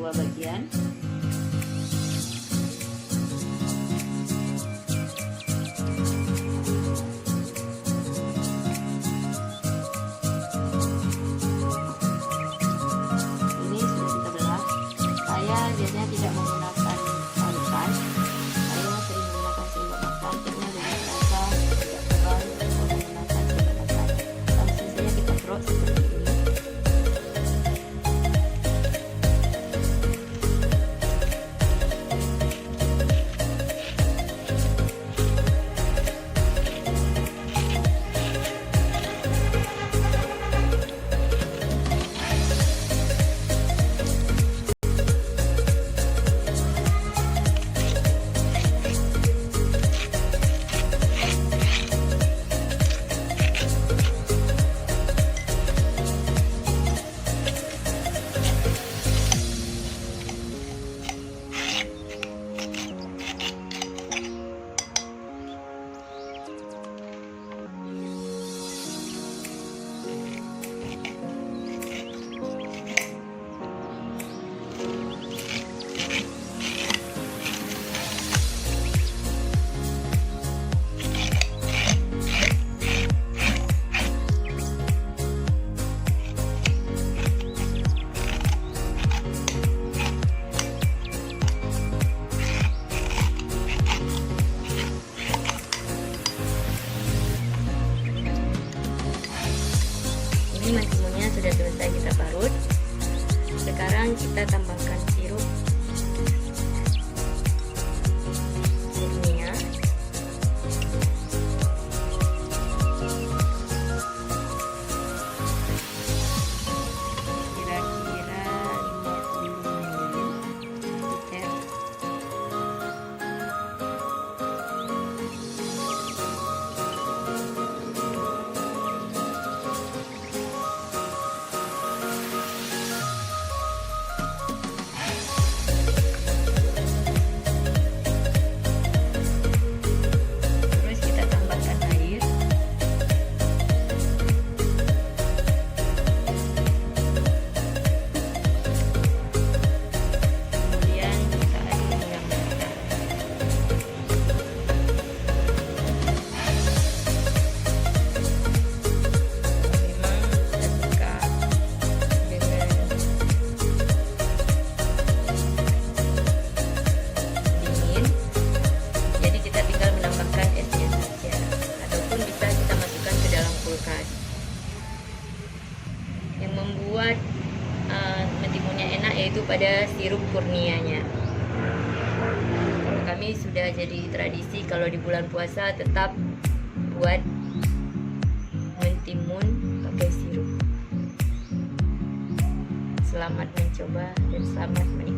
2 bagian. Ini sudah kita belah. Saya biasanya tidak menggunakan parutan. Saya sering menggunakan sendok makan karena lebih terasa, tidak tebal, untuk menggunakan sendok makan. Langsung saja kita kerok seperti ini. Ini mentimunnya sudah selesai kita parut. Sekarang kita tambahkan sirup Kurnia. Kira-kira 50 ml. Terus kita tambahkan air. Kemudian kita aduk dengan merata. Memang saya suka dengan dingin, jadi kita tinggal menambahkan esnya saja, ataupun bisa kita masukkan ke dalam kulkas. Yang membuat mentimunnya enak yaitu pada sirup kurnianya. Kalau kami sudah jadi tradisi kalau di bulan puasa tetap buat mentimun pakai sirup. Selamat mencoba dan selamat menikmati.